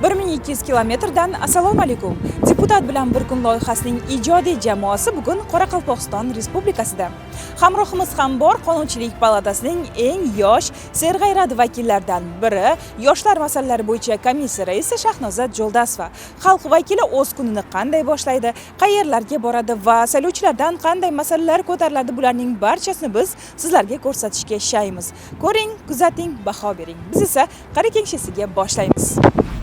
1200 kilometrdan assalomu alaykum. Deputat bilan bir kun loyihasining ijodiy jamoasi bugun Qoraqalpog'iston Respublikasida. Hamrohimiz ham bor Qonunchilik palatasining eng yosh serg'ayrat vakillaridan biri, yoshlar masalalari bo'yicha komissiya raisi Shahnoza Jo'ldasova. Xalq vakili o'z kunini qanday boshlaydi, qayerlarga boradi va saylovchilardan qanday masalalar ko'tariladi, bularning barchasini biz sizlarga ko'rsatishga shaymiz. Ko'ring, kuzating, baho bering. Biz esa qari kengshisiga boshlaymiz.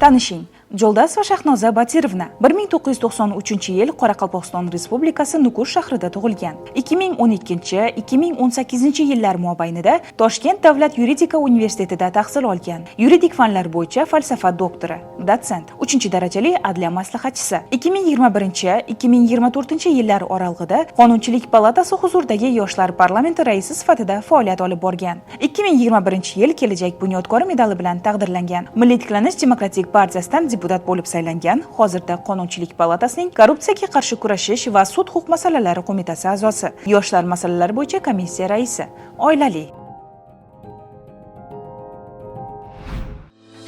Tanishing, Jo'ldasova Shahnoza Batirovna 1993-yil Qoraqalpog'iston Respublikasi Nukus shahrida tug'ilgan. 2012-2018-yillar mobaynida Toshkent davlat yuridika universitetida tahsil olgan. Yuridik fanlar bo'yicha falsafa doktori, dotsent, 3-darajali adliya maslahatchisi. 2021-2024-yillar oralig'ida Qonunchilik palatasi huzuridagi yoshlar parlamenti raisi sifatida faoliyat olib borgan. 2021-yil kelajak bunyodkori medali bilan taqdirlangan. Milliy tiklanish demokratik partiyasidan deputat bo'lib saylangan. Hozirda Qonunchilik palatasining korrupsiyaga qarshi kurashish va sud huquq masalalari qo'mitasi a'zosi, yoshlar masalalari bo'yicha komissiya raisi, oilali.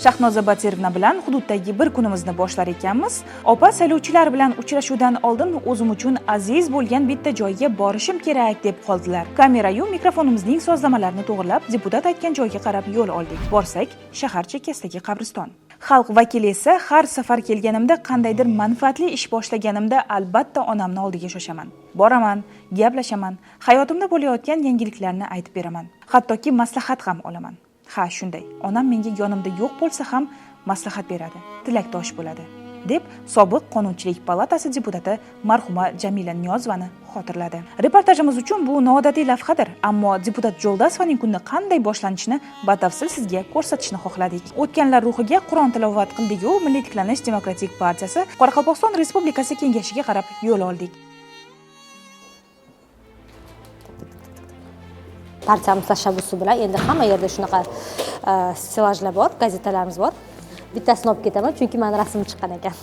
Shahnoza Batirovna bilan hududdagi bir kunimizni boshlar ekanmiz. Opa, saylovchilar bilan uchrashuvdan oldin o'zim uchun aziz bo'lgan bitta joyga borishim kerak deb qoldilar. Kamera-yu mikrofonimizning sozlamalarini to'g'irlab, deputat aytgan joyga qarab yo'l oldik. Borsak, shahar chekkasidagi qabriston. Xalq vakili esa har safar kelganimda, qandaydir manfaatli ish boshlaganimda albatta onamni oldiga shoshaman. Boraman, gaplashaman, hayotimda bo'layotgan yangiliklarni aytib beraman. Hattoki maslahat ham olaman. Ha, shunday. Onam menga yonimda yo'q bo'lsa ham maslahat beradi, tilakdosh bo'ladi, deb sobiq Qonunchilik palatasi deputati marhuma Jamila Niyozovani xotirladi. Reportajimiz uchun bu noodatiy lavhadir, ammo deputat Jo'ldasovaning kuni qanday boshlanishini batafsil sizga ko'rsatishni xohladik. O'tganlar ruhiga Qur'on tilovat qildik-ku, Milliy tiklanish demokratik partiyasi Qoraqalpog'iston Respublikasi kengashiga qarab yo'l oldik. Partiyamiz tashabbusi bilan endi hamma yerda shunaqa stilajlar bor, gazetalarimiz bor. Bittasini olib ketaman, chunki meni rasmim chiqqan ekan.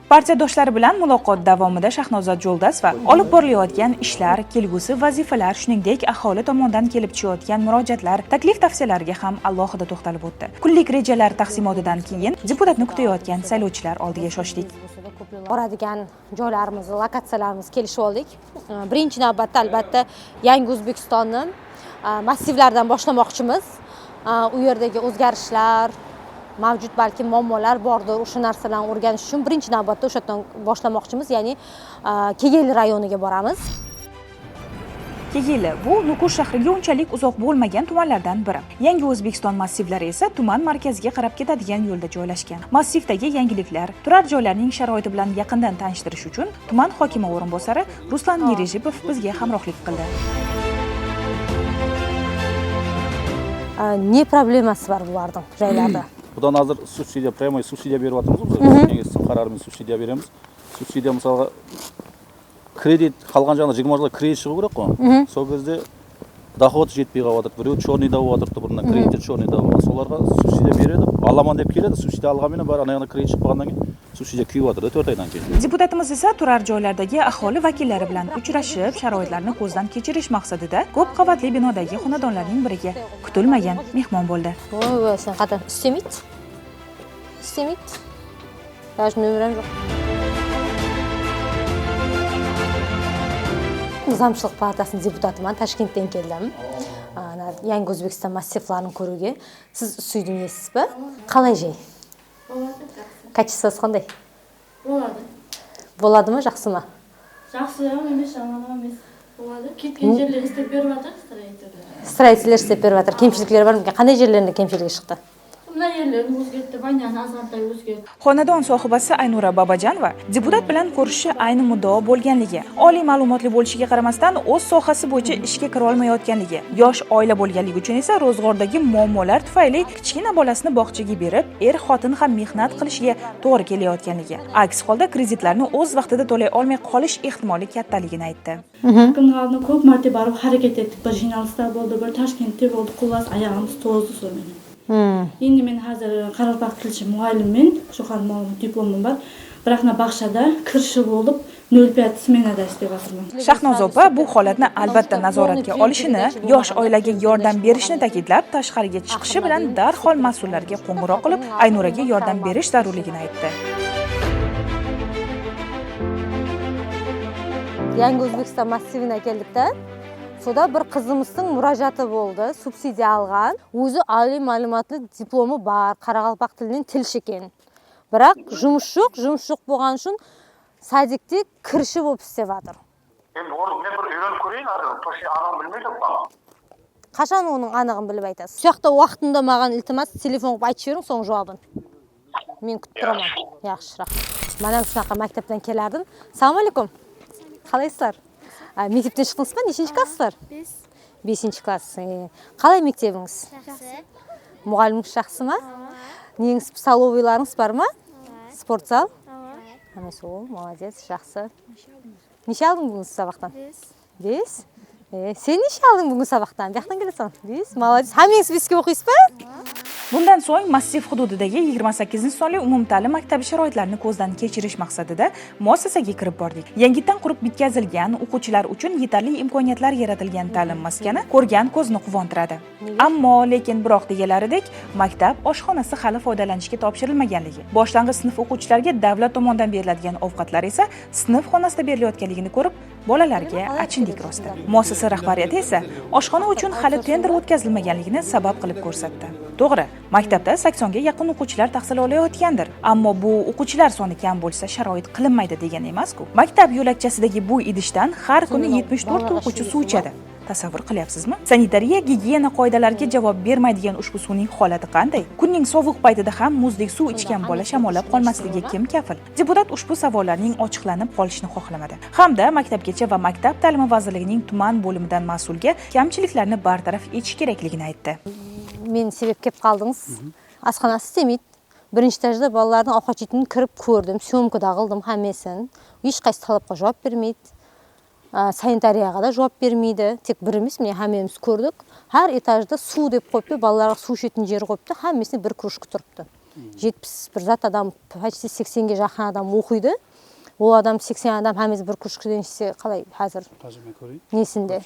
Partiyadoshlari bilan muloqot davomida Shahnoza Jo'ldasova olib borilayotgan ishlar, kelgusi vazifalar, shuningdek aholi tomonidan kelib tushayotgan murojaatlar, taklif-tavsiyalarga ham alohida to'xtalib o'tdi. Kunlik rejalar taqsimotidan keyin deputatni kutayotgan saylovchilar oldiga shoshdik. Boradigan joylarimiz, lokatsiyalarimiz kelishib oldik. Birinchi navbatda albatta Yangi O'zbekistonni massivlardan boshlamoqchimiz. U yerdagi o'zgarishlar, mavjud balki muammolar bordir, o'sha narsalarni o'rganish uchun birinchi navbatda o'sha yerdan boshlamoqchimiz, ya'ni Kegeyli rayoniga boramiz. Kegeyli bu Nukus shahriga unchalik uzoq bo'lmagan tumanlardan biri. Yangi O'zbekiston massivlari esa tuman markaziga qarab ketadigan yo'lda joylashgan. Massivdagi yangiliklar, turar joylarning sharoiti bilan yaqindan tanishtirish uchun tuman hokimi o'rinbosari Ruslan Nerejipov bizga hamrohlik qildi. Ne problemasi bor bularning joylarda? Budan hozir subsidiya, прямой subsidiya berib atamiz biz. Kengashning qarorimiz subsidiya beramiz. Subsidiya misalga kredit qalgan joyda 20 yilga kredit chiqib kerak-ku. Сол кезде доход жетпей калып, бирөө чорныйда болуп атырды, бурундан кредит чорныйда болгон. Соларга субсидия береді, аламан деп келеді, субсидия алган менен баары анагына кредит чыгып калгандан кийин субсидия күйүп атырды 4 айдан кийин. Deputatimiz esa turar joylardagi aholi vakillari bilan uchrashib, sharoitlarni ko'zdan kechirish maqsadida ko'p qavatli binodagi xonadonlarning biriga kutilmagan mehmon bo'ldi. Voy, sen qatan istemit? Istemit? Даже nömrem yo'q. Nizomchilik palatasining deputatiman, Toshkentdan keldim. Yangi O'zbekiston massivlarini ko'ruga. Siz suydingizmi? Qalay joy? Bo'ladi. Kachisiz qanday? Bo'ladi. Bo'ladimi, yaxshimi? Yaxshi ham emas, yomon ham emas. Bo'ladi. Ketgan yerlar istab berib stроитель. Stроитель istab berib, kemchiliklar bormi? Qanday yerlarning kemchiligi chiqdi? Bunday yerlarni o'zgartdi, baynani azalday o'zgartdi. Xonadon sohibasi Aynura Babajanova deputat bilan ko'rishishi ayni muddao bo'lganligi, oliy ma'lumotli bo'lishiga qaramasdan o'z sohasi bo'yicha ishga kira olmayotganligi, yosh oila bo'lganligi uchun esa ro'zg'ordagi muammolar tufayli kichkina bolasini bog'chaga berib, xotin ham mehnat qilishiga to'g'ri kelayotganligi, aks holda kreditlarni o'z vaqtida to'lay olmay qolish ehtimoli kattaligini aytdi. Kunlarni ko'p marta borib harakat etdik. Bir jurnalistlar bo'ldi, bir Toshkentda bo'ldi, xullas oyog'imiz to'zdi so'meni. Endi men hozir Qoraqalpoq tilchi muallimman, shu ham diplomim bor. Biroq baxshada kirshi bo'lib, 05 smenada ishlayapman. Shahnoza opa bu holatni albatta nazoratga olishini, yosh oilaga yordam berishni ta'kidlab, tashqariga chiqishi bilan darhol mas'ullarga qo'ng'iroq qilib, Aynuraga yordam berish zarurligini aytdi. Yangi O'zbekiston massivina keldikda, soda bir qizimizning murojaati bo'ldi, subsidiya olgan. O'zi oliy ma'lumotli diplomi bor, Qoraqalpoq tilining tilishi ekan. Biroq yumush yo'q bo'lgan uchun sadikda kirishi bo'lib istayotir. Endi o'rni men bir o'rganib ko'rayin, to'shi aniq bilmaydi qolgan. Qachon uning anig'ini bilib aytasiz? Shu yoqda vaqtida menga iltimos telefon qilib aytib bering, so'ng javobini. Men kutib turaman. Yaxshi, rahmat. Men ham shunaqa maktabdan kelardim. Assalomu alaykum. Qalaysizlar? Maktabdan chiqdingizmi? Nechinchi klasslar? 5-chi klass. Qalay maktabingiz? Yaxshi. Muallimlik yaxshimi? Nеңіз столовыйларыңыз бармы? Sport zal? Hammasi o, молодец, yaxshi. Necha alding bugun sabaqdan? 5. Sen necha alding bugun sabaqdan? Bu yoqdan kelasan? 5. Молодец. Hammangiz 5 ga o'qiysizmi? Bundan so'ng massiv hududidagi 28-sonli umumta'lim maktabi sharoitlarini ko'zdan kechirish maqsadida muassasaga kirib bordik. Yangitdan qurib bitkazilgan, o'quvchilar uchun yetarli imkoniyatlar yaratilgan ta'lim maskani ko'rgan ko'zni quvontiradi. Ammo lekin biroq deganlaridek, maktab oshxonasi hali foydalanishga topshirilmaganligi, boshlang'ich sinf o'quvchilariga davlat tomonidan beriladigan ovqatlar esa sinf xonasida berilayotganligini ko'rib, bolalarga achindik rosti. Muassasa rahbariyati esa oshxona uchun hali tender o'tkazilmaganligini sabab qilib ko'rsatdi. To'g'ri, maktabda 80 ga yaqin o'quvchilar tahsil olayotgandir, ammo bu o'quvchilar soni kam bo'lsa sharoit qilinmaydi degani emas-ku. Maktab yo'lakchasidagi bu idishdan har kuni 74 ta o'quvchi suv ichadi. Tasavvur qilyapsizmi? Sanitariya, gigiyena qoidalariga javob bermaydigan ushbu suvning holati qanday? Kunning sovuq paytida ham muzdek suv ichgan bola shamollab qolmasligiga kim kafil? Deputat ushbu savollarning ochiqlanib qolishini xohlamadi. Hamda Maktabgacha va Maktab ta'limi vazirligining tuman bo'limidan mas'ulga kamchiliklarni bartaraf etish kerakligini aytdi. Men sebep kelib qoldingiz. Asxonasi ishlamaydi. Birinchi etajda bolalarning ovqat yeyishini kirib ko'rdim, syomkada qildim hammasini. Hech qaysi talabga javob bermaydi. Sanitariyaga da javob bermaydi. Tek birimiz, men hammamiz ko'rdik. Har etajda suv deb qo'yibdi, bolalarga suv ichетін yer qo'yibdi, hammasini bir krujka turibdi. 71 zat adam, почти 80 ga yaqin adam o'qiydi. O adam 80 adam hammamiz bir krujkadan ichsa qalay hozir? Tajriba ko'ring. Nesinde?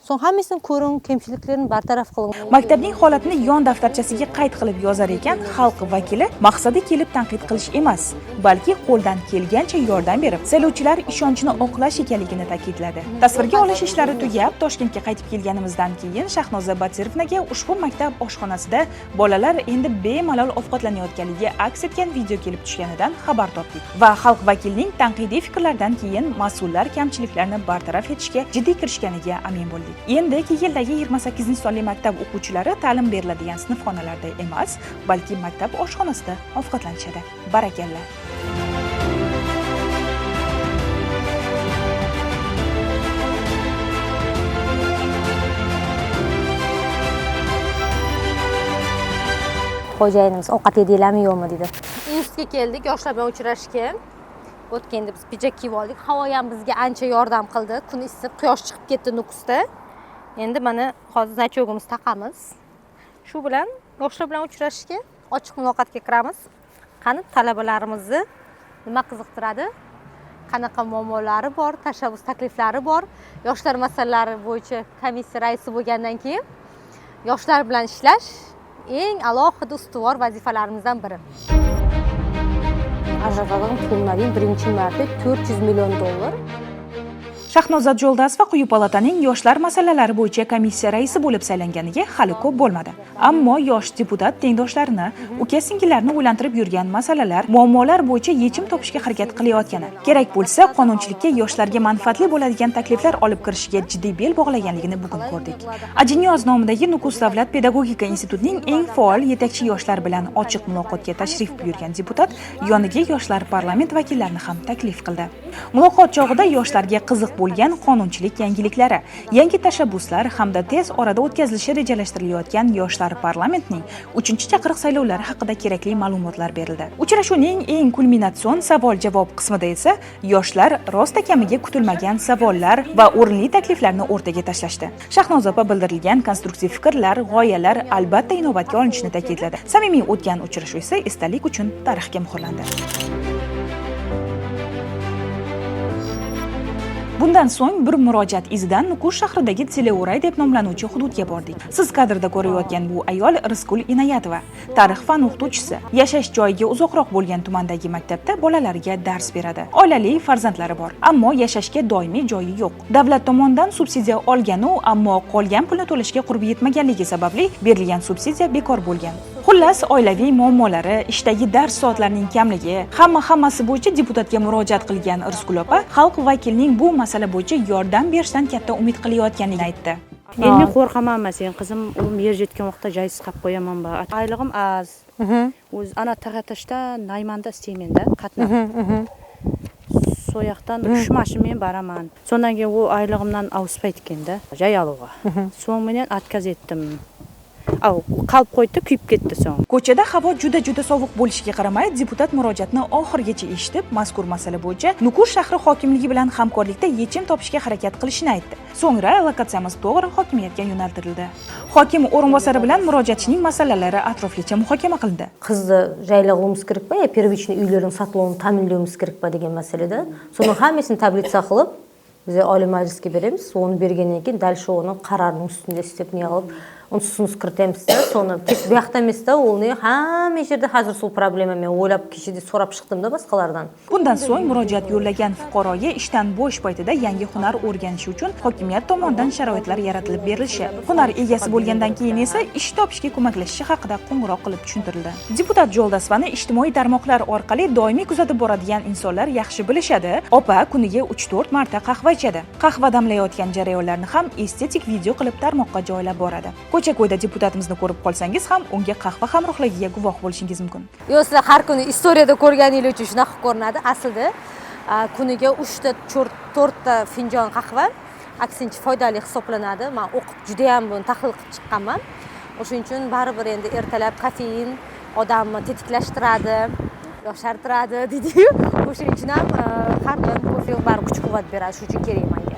So'ng hammasini ko'ring, kamchiliklarni bartaraf qiling. Maktabning holatini yon daftarchasiga qayd qilib yozar ekan xalq vakili, maqsadi kelib tanqid qilish emas, balki qo'ldan kelgancha yordam berib, saylovchilar ishonchini oqlash ekanligini ta'kidladi. Tasvirga olish ishlari tugab, Toshkentga qaytib kelganimizdan keyin Shahnoza Batirovnaga ushbu maktab oshxonasida bolalar endi bemalol ovqatlanayotganligi aks etgan video kelib tushganidan xabar topdik va xalq vakilining tanqidiy fikrlaridan keyin mas'ullar kamchiliklarni bartaraf etishga jiddiy kirishganiga amin bo'ldik. Endi yildagi 28-sonli maktab o'quvchilari ta'lim beriladigan sinfxonalarda emas, balki maktab oshxonasida ovqatlanishadi. Barakalla. Xo'jayinimiz ovqat yedinglarmi yo'qmi dedi. Institutga keldik, yoshlar bilan uchrashga. O'tganda biz pijak kiyib oldik. Havo ham bizga ancha yordam qildi. Kun issiq, quyosh chiqib ketdi Nukusda. Endi mana hozir nachogimiz taqamiz. Shu bilan yoshlar bilan uchrashishga, ochiq muloqotga kiramiz. Qani talabalarimizni nima qiziqtiradi? Qanaqa muammolari bor, tashabbus takliflari bor? Yoshlar masalalari bo'yicha komissiya raisi bo'lgandan keyin yoshlar bilan ishlash eng alohida ustuvor vazifalarimizdan biri. Ajratilgan pullarning birinchi marta 400 million dollar. Shahnoza Jo'ldasova quyi palataning yoshlar masalalari bo'yicha komissiya raisi bo'lib saylanganiga hali ko'p bo'lmadi. Ammo yosh deputat tengdoshlarini, uka-singillarni o'ylantirib yurgan masalalar, muammolar bo'yicha yechim topishga harakat qilayotgani, kerak bo'lsa qonunchilikka yoshlarga manfaatli bo'ladigan takliflar olib kirishiga jiddiy bel bog'laganligini bugun ko'rdik. Ajinyoz nomidagi Nukus davlat pedagogika institutining eng faol yetakchi yoshlar bilan ochiq muloqotga tashrif buyurgan deputat yoniga yoshlar parlament vakillarini ham taklif qildi. Muloqot chog'ida yoshlarga qiziq bo'lgan qonunchilik yangiliklari, yangi tashabbuslar hamda tez orada o'tkazilishi rejalashtirilayotgan yoshlar parlamentning 3-chaqiriq saylovlari haqida kerakli ma'lumotlar berildi. Uchrashuvning eng kulminatsion savol-javob qismida esa yoshlar rost ekamiga kutilmagan savollar va o'rinli takliflarni o'rtaga tashlashdi. Shahnoza opa bildirilgan konstruktiv fikrlar, g'oyalar albatta inobatga olinishini ta'kidladi. Samimiy o'tgan uchrashuv esa esdalik uchun tarixga muhrlandi. Bundan so'ng bir murojaat izidan Nukus shahridagi Teleuray deb nomlanuvchi hududga bordik. Siz kadrda ko'rayotgan bu ayol Rizqul Inoyatova, tarix fan o'qituvchisi. Yashash joyiga uzoqroq bo'lgan tumandagi maktabda bolalarga dars beradi. Oilali farzandlari bor, ammo yashashga doimiy joyi yo'q. Davlat tomonidan subsidiya olgan-u, ammo qolgan pulni to'lashga qurbi yetmaganligi sababli berilgan subsidiya bekor bo'lgan. Xullas, oilaviy muammolari, ishdagi dars soatlarining kamligi, hammasi bo'yicha deputatga murojaat qilgan Rizqul opa xalq vakilining bu masala bo'yicha yordam berishdan katta umid qilayotganini aytdi. Endi qo'rqamanman, sen qizim, u yer jetgan vaqtda joysiz qolib qo'yamanba. Oylig'im az. O'z ana tag'atashda Naymanda istayman-da, qatnab. So'yoqdan 3 mashina men baraman. So'ndan keyin u oylig'imdan avspayt ekanda, joy oluvga. So'ng men atkaz etdim. Qalb qo'ydi, kuyib ketdi so'ng. Ko'chada havo juda sovuq bo'lishiga qaramay, deputat murojaatni oxirigacha eshitib, mazkur masala bo'yicha Nukus shahri hokimligi bilan hamkorlikda yechim topishga harakat qilishini aytdi. So'ngra lokatsiyamiz to'g'ri hokimiyatga yo'naltirildi. Hokim o'rinbosari bilan murojaatchining masalalari atroflicha muhokama qilindi. Qizni joylag'imiz kerakpa, первичный uylarning sotlovini ta'minlaymiz kerakpa degan masalada. So'ning hammasini tablitsa qilib biz oliy majlisga beramiz. Uni bergandan keyin dal shu uni qarorning ustida istib yig'ib unsuz kiritamizda, so'ni bu yoqda emasda, uni hamma yerda hozir shu problema men o'ylab kechida so'rab chiqdimda boshqalardan. Bundan so'ng murojaat yo'llagan fuqaroga ishdan bo'sh paytida yangi hunar o'rganishi uchun hokimiyat tomonidan sharoitlar yaratilib berilishi, hunar egasi bo'lgandan keyin esa ish topishga ko'maklashishi haqida qo'ng'iroq qilib tushuntirildi. Deputat Jo'ldasovani ijtimoiy tarmoqlar orqali doimiy kuzatib boradigan insonlar yaxshi bilishadi. Opa kuniga 3-4 marta qahva ichadi. Qahva damlayotgan jarayonlarni ham estetik video qilib tarmoqqa joylab boradi. Ko'cha-ko'yda deputatimizni ko'rib qolsangiz ham unga qahva hamrohligiga guvoh bo'lishingiz mumkin. Yo, sizlar har kuni istoriyada ko'rganingiz uchun shunaqa ko'rinadi. Aslida kuniga 3 ta 4 ta finjon qahva aksincha foydali hisoblanadi. Men o'qib juda ham buni tahlil qilib chiqqanman. O'shuning uchun baribir endi ertalab kofein odamni tetiklashtiradi, yoshartiradi deydi-yu. O'shuning uchun ham har doim kofe baribir kuch-quvvat beradi. Shuning uchun kerak menga.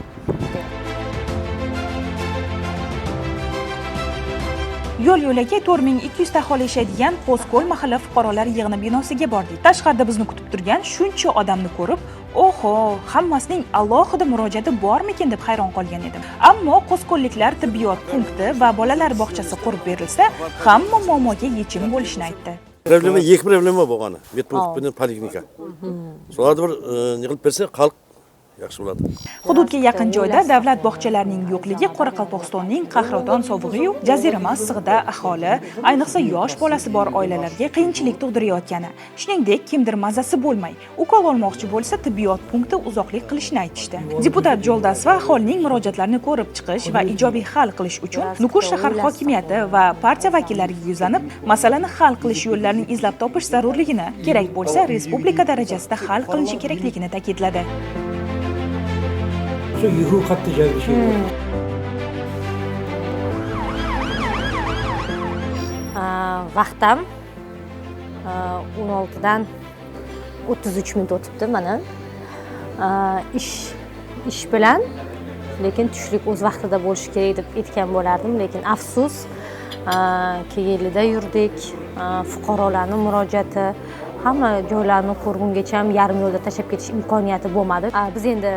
Yo'l-yo'lakay 4200 ta aholi yashaydigan Qo'sko'l mahalla fuqarolar yig'ini binosiga bordik. Tashqarida bizni kutib turgan shuncha odamni ko'rib, oho, hammasining alohida murojaati bormikin deb hayron qolgan edim. Ammo Qo'sko'lliklar tibbiyot punkti va bolalar bog'chasi qurib berilsa, hamma muammoga yechim bo'lishini aytdi. Problema, iki problema bo'lgani. Medpunkt bilan poliklinika. So'radi bir yig'ilib bersa, xalq yaxshi bo'ladi. Hududga yaqin joyda davlat bog'chalarining yo'qligi Qoraqalpog'istonning qahraton sovug'i-yu jazirama issiqda aholi, ayniqsa yosh bolasi bor oilalarga qiyinchilik tug'dirayotgani, shuningdek kimdir mazasi bo'lmay, ukol olmoqchi bo'lsa tibbiyot punkti uzoqlik qilishini aytishdi. Deputat Jo'ldasova aholining murojaatlarini ko'rib chiqish va ijobiy hal qilish uchun Nukus shahar hokimiyati va partiya vakillariga yuzlanib, masalani hal qilish yo'llarini izlab topish zarurligini, kerak bo'lsa respublika darajasida hal qilinishi kerakligini ta'kidladi. Shu yuhu qattiq joylashish. Vaqtim 16 dan 33 minut o'tibdi mana. Ish bilan, lekin tushlik o'z vaqtida bo'lishi kerak deb aytgan bo'lardim, lekin afsus, keyinida yurdik, fuqarolarning murojaati, hamma joylarni ko'rgungacha ham yarim yo'lda tashlab ketish imkoniyati bo'lmadi. Biz endi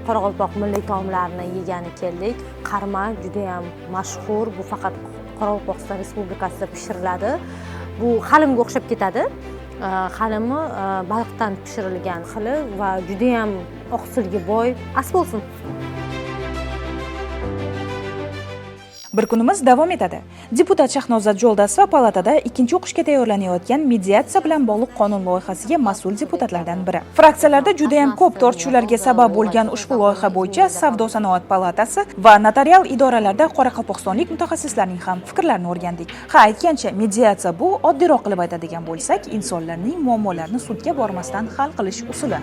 Qoraqalpoq milliy taomlarini yegani keldik. Qarma juda ham mashhur. Bu faqat Qoraqalpog'iston Respublikasida pishiriladi. Bu halimga o'xshab ketadi. Halimi baliqdan pishirilgan xili va juda ham oqsilga boy. As bo'lsin. Bir kunimiz davom etadi. Deputat Shahnozat Jo'ldasova palatada ikkinchi o'qishga tayyorlanayotgan mediatsiya bilan bog'liq qonun loyihasiga mas'ul deputatlardan biri. Fraksiyalarda juda ham ko'p tortishuvlarga sabab bo'lgan ushbu loyiha bo'yicha Savdo-sanoat palatasi va notarial idoralarda qoraqalpog'istonlik mutaxassislarning ham fikrlarini o'rgandik. Aytgancha, mediatsiya bu oddiyroq qilib aytadigan bo'lsak, insonlarning muammolarini sudga bormasdan hal qilish usuli.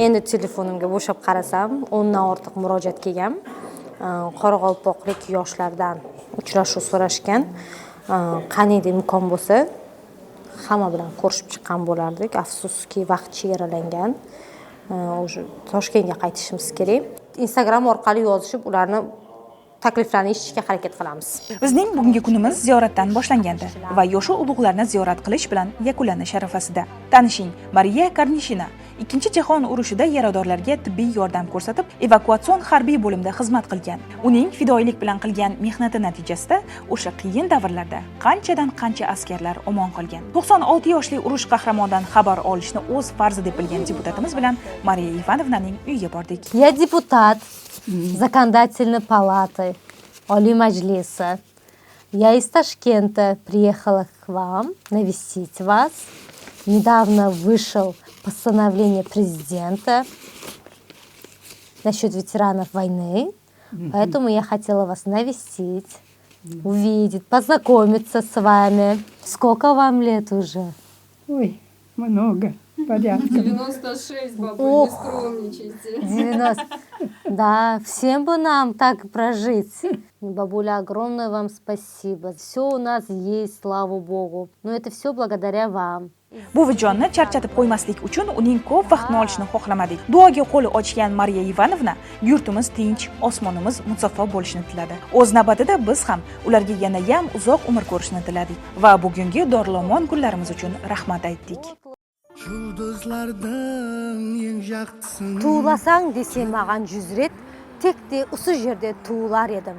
Endi telefonimga bo'shab qarasam, 10 dan ortiq murojaat kelgan. Qoraqalpoqlik yoshlardan uchrashuv so'rashgan. Qanday imkon bo'lsa, hamma bilan ko'rishib chiqqan bo'lardik. Afsuski, vaqt chegaralangan. Toshkentga qaytishimiz kerak. Instagram orqali yozishib, ularni takliflarni eshitishga harakat qilamiz. Bizning bugungi kunimiz ziyoratdan boshlangandi va yoshi ulug'larni ziyorat qilish bilan yakunlanish arafasida. Tanishing, Mariya Karnishina Ikkinchi jahon urushida yaradorlarga tibbiy yordam ko'rsatib, evakuatsion harbiy bo'limda xizmat qilgan. Uning fidoyilik bilan qilgan mehnati natijasida o'sha qiyin davrlarda qanchadan qancha askarlar omon qolgan. 96 yoshli urush qahramonidan xabar olishni o'z farzi deb bilgan deputatimiz bilan Mariya Ivanovnaning uyiga bordik. Я депутат законодательной палаты Oliy Majlisi. Я из Ташкента приехала к вам навестить вас. Недавно вышел постановление президента насчет ветеранов войны, поэтому я хотела вас навестить, увидеть, познакомиться с вами. Сколько вам лет уже? Ой, много, порядка. 96, бабуль, не скромничайте. 90. Да, всем бы нам так прожить. Бабуля, огромное вам спасибо. Все у нас есть, слава Богу. Но это все благодаря вам. Bu vijonni charchatib qo'ymaslik uchun uning ko'p vaqtni olishni xohlamadik. Duoga qo'li ochgan Mariya Ivanovna yurtimiz tinch, osmonimiz musaffo bo'lishini tiladi. O'z navbatida biz ham ularga yanayam uzoq umr ko'rishni tiladik va bugungi dorlomon kunlarimiz uchun rahmat aytdik. Tuğlasang desem mağan 100 ret, tekde usu jerde tuğlar edim.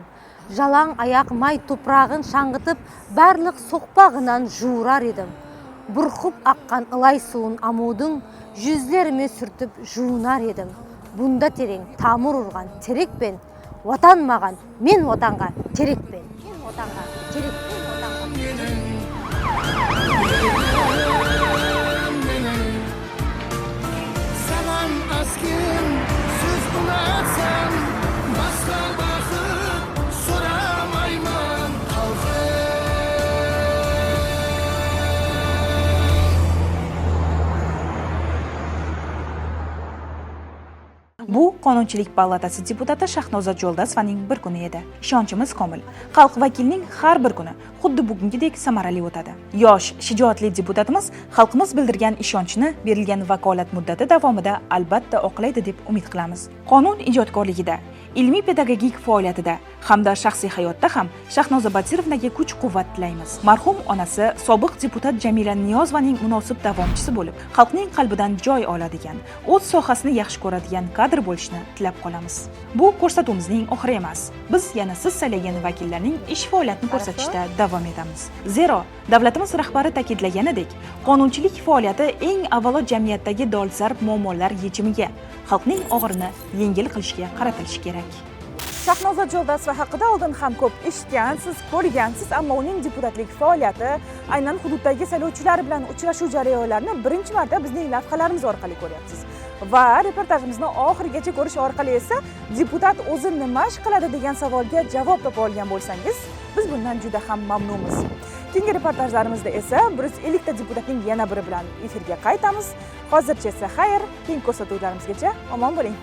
Jalang ayak may toprağın şangıtıp, barliq soqpağınan juurar edim. Burxup aqqan ılay suun amudun yüzlerime sürtüp juunar edim. Bunda tereң tamır urgan terek ben, vatan mağan, men vatanға terek ben. Men vatanға terek ben, vatanға. Salam askim, söz bularsan, başka bakıp soramayman halkım. Bu Qonunchilik palatasi deputati Shahnoza Jo'ldasovaning bir kuni edi. Ishonchimiz komil. Xalq vakilining har bir kuni xuddi bugungidek samarali o'tadi. Yosh, shijoatli deputatimiz xalqimiz bildirgan ishonchni berilgan vakolat muddati davomida albatta oqlaydi deb umid qilamiz. Qonun ijodkorligida, ilmiy pedagogik faoliyatida hamda shaxsiy hayotda ham Shahnoza Batirovnaga kuch-quvvat tilaymiz. Marhum onasi sobiq deputat Jamila Niyozovaning munosib davomchisi bo'lib, xalqning qalbidan joy oladigan, o'z sohasini yaxshi ko'radigan kadr bo'lishni tilab qolamiz. Bu ko'rsatuvimizning oxiri emas. Biz yana siz saylagan vakillarning ish faoliyatini ko'rsatishda davom etamiz. Zero, davlatimiz rahbari ta'kidlaganidek, qonunchilik faoliyati eng avvalo jamiyatdagi dolzarb muammolar yechimiga, xalqning og'irini yengil qilishga qaratilishi kerak. Shahnoza Jo'ldasova haqida oldin ham ko'p eshitgansiz, ko'rgansiz, ammo uning deputatlik faoliyati, aynan hududdagi saylovchilar bilan uchrashuv jarayonlarini birinchi marta bizning lavhalarimiz orqali ko'ryapsiz. Va reportajimizni oxirigacha ko'rish orqali esa deputat o'zi nima ish qiladi degan savolga javob topa olgan bo'lsangiz, biz bundan juda ham mamnunmiz. Keyingi reportajlarimizda esa 150 ta deputatning yana biri bilan efirga qaytamiz. Hozircha esa xayr, keyingi ko'rsatuvlarimizgacha omon bo'ling.